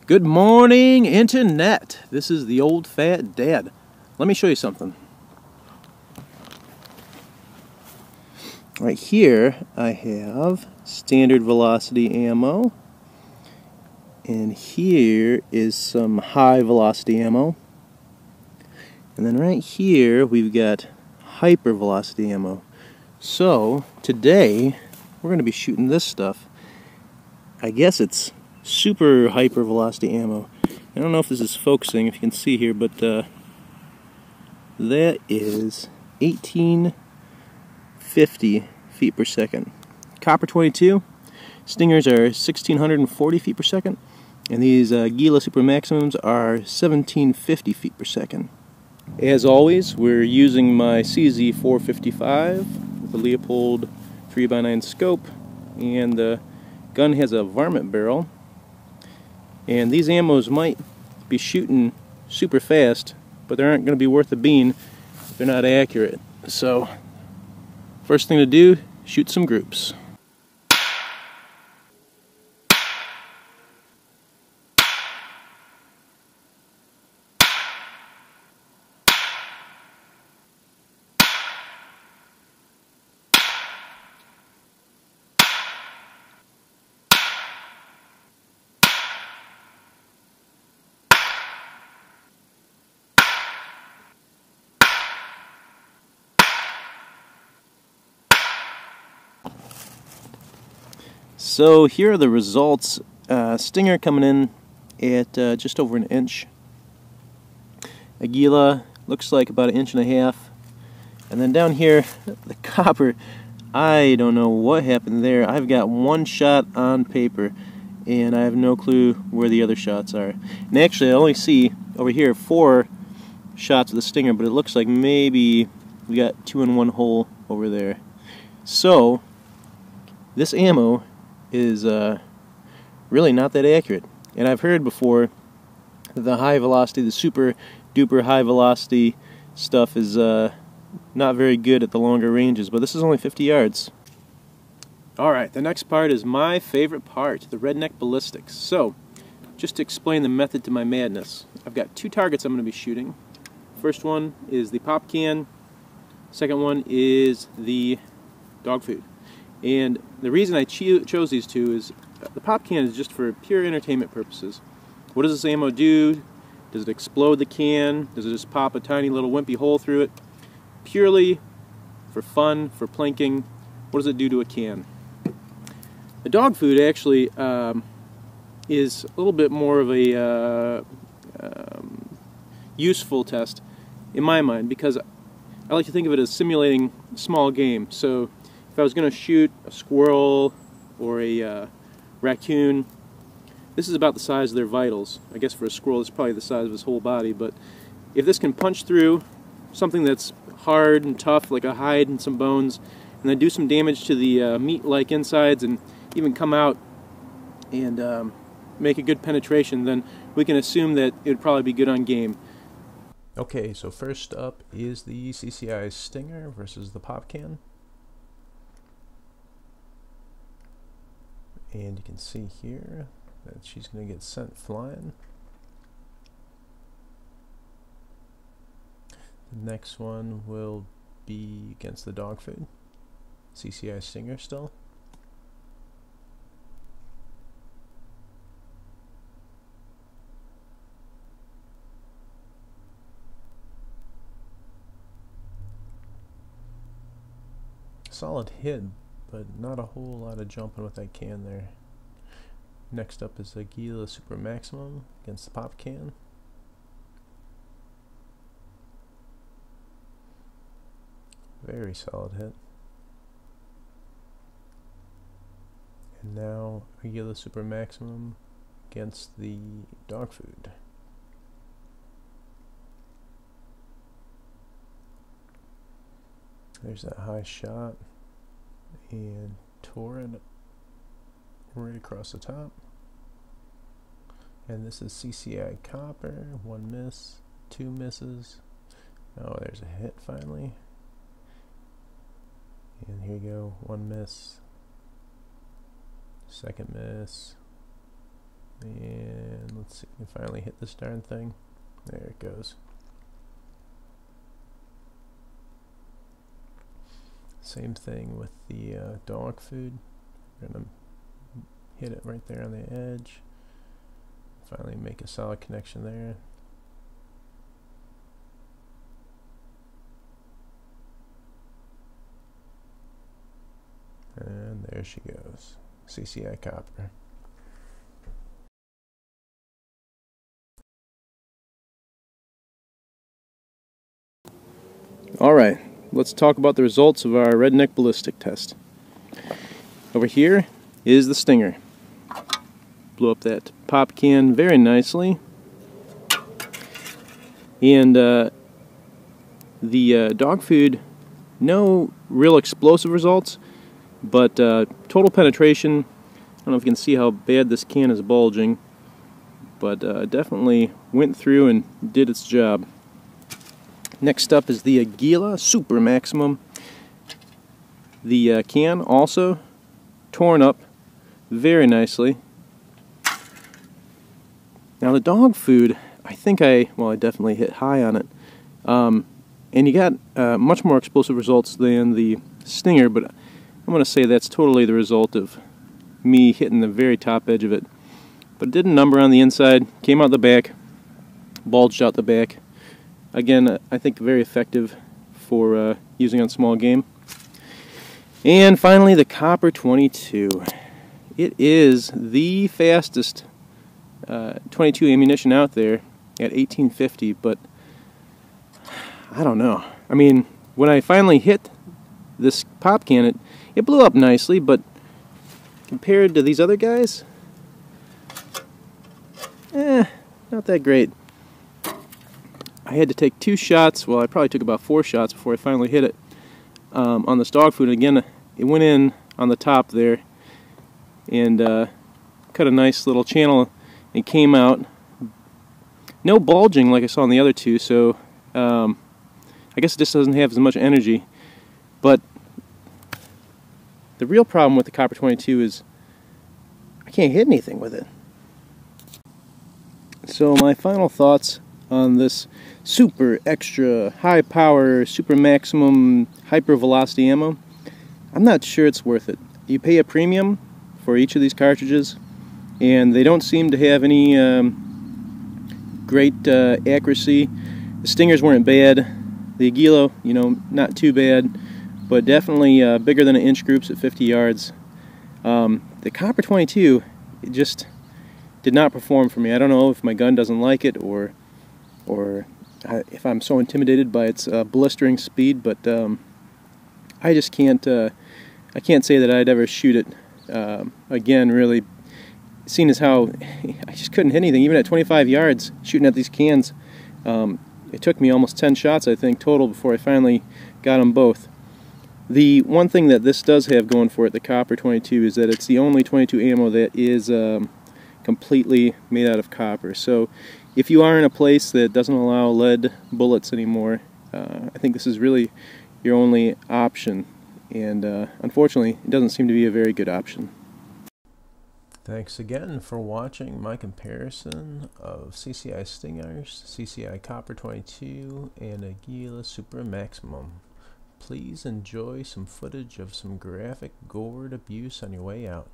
Good morning, Internet. This is the old fat dad. Let me show you something. Right here, I have standard velocity ammo, and here is some high velocity ammo, and then right here we've got hyper velocity ammo. So today we're going to be shooting this stuff. I guess it's super hyper velocity ammo. I don't know if this is focusing, if you can see here, but that is 1850 feet per second. Copper-22 Stingers are 1640 feet per second, and these Aguila Supermaximums are 1750 feet per second. As always, we're using my CZ455 with a Leopold 3x9 scope, and the gun has a Varmint barrel. And these ammos might be shooting super fast, but they aren't going to be worth a bean if they're not accurate. So, first thing to do, shoot some groups. So here are the results. Stinger coming in at just over an inch. Aguila looks like about 1.5 inches. And then down here, the copper, I don't know what happened there. I've got one shot on paper, and I have no clue where the other shots are. And actually, I only see over here 4 shots of the Stinger, but it looks like maybe we got 2 in one hole over there. So, this ammo is really not that accurate. And I've heard before that the high velocity, the super duper high velocity stuff is not very good at the longer ranges, but this is only 50 yards. Alright, the next part is my favorite part, the redneck ballistics. So, just to explain the method to my madness, I've got 2 targets I'm going to be shooting. First one is the Popcan, second one is the dog food. And the reason I chose these 2 is the Popcan is just for pure entertainment purposes. What does this ammo do? Does it explode the can? Does it just pop a tiny little wimpy hole through it? Purely for fun, for plinking. What does it do to a can? The dog food actually is a little bit more of a useful test in my mind, because I like to think of it as simulating small game. So if I was going to shoot a squirrel or a raccoon, this is about the size of their vitals. I guess for a squirrel it's probably the size of his whole body, but if this can punch through something that's hard and tough, like a hide and some bones, and then do some damage to the meat-like insides and even come out and make a good penetration, then we can assume that it would probably be good on game. Okay, so first up is the CCI Stinger versus the Popcan. And you can see here that she's going to get sent flying. The next one will be against the dog food. CCI Stinger still. Solid hit, but not a whole lot of jumping with that can there. Next up is Aguila Supermaximum against the Popcan. Very solid hit. And now Aguila Supermaximum against the dog food. There's that high shot, and tore it right across the top. And this is CCI Copper, 1 miss, 2 misses. Oh, there's a hit finally. And here you go, 1 miss, second miss, And let's see if we can finally hit this darn thing. There it goes. Same thing with the dog food. We're going to hit it right there on the edge. Finally make a solid connection there. And there she goes. CCI Copper. Alright, let's talk about the results of our redneck ballistic test. Over here is the Stinger. Blew up that Popcan very nicely. And the dog food, no real explosive results, but total penetration, I don't know if you can see how bad this can is bulging, but definitely went through and did its job. Next up is the Aguila Supermaximum. The can also torn up very nicely. Now the dog food, I think I definitely hit high on it. And you got much more explosive results than the Stinger, but I'm going to say that's totally the result of me hitting the very top edge of it. But it did a number on the inside, came out the back, bulged out the back. Again, I think very effective for using on small game. And finally, the Copper-22. It is the fastest 22 ammunition out there at 1850, but I don't know. I mean, when I finally hit this pop can, it blew up nicely, but compared to these other guys, not that great. I had to take 2 shots, well I probably took about 4 shots before I finally hit it on this dog food. Again, it went in on the top there and cut a nice little channel and came out. No bulging like I saw on the other two, so I guess it just doesn't have as much energy. But the real problem with the Copper-22 is I can't hit anything with it. So my final thoughts on this super extra high power super maximum hyper velocity ammo, I'm not sure it's worth it. You pay a premium for each of these cartridges and they don't seem to have any great accuracy. The Stingers weren't bad. The Aguila, you know, not too bad, but definitely bigger than an inch groups at 50 yards. The Copper-22, it just did not perform for me. I don't know if my gun doesn't like it or if I'm so intimidated by its blistering speed, but I just can't. I can't say that I'd ever shoot it again. Really, seeing as how I just couldn't hit anything, even at 25 yards, shooting at these cans. It took me almost 10 shots, I think, total before I finally got them both. The one thing that this does have going for it, the Copper-22, is that it's the only 22 ammo that is completely made out of copper. So if you are in a place that doesn't allow lead bullets anymore, I think this is really your only option. And unfortunately, it doesn't seem to be a very good option. Thanks again for watching my comparison of CCI Stingers, CCI Copper-22, and Aguila Supermaximum. Please enjoy some footage of some graphic gored abuse on your way out.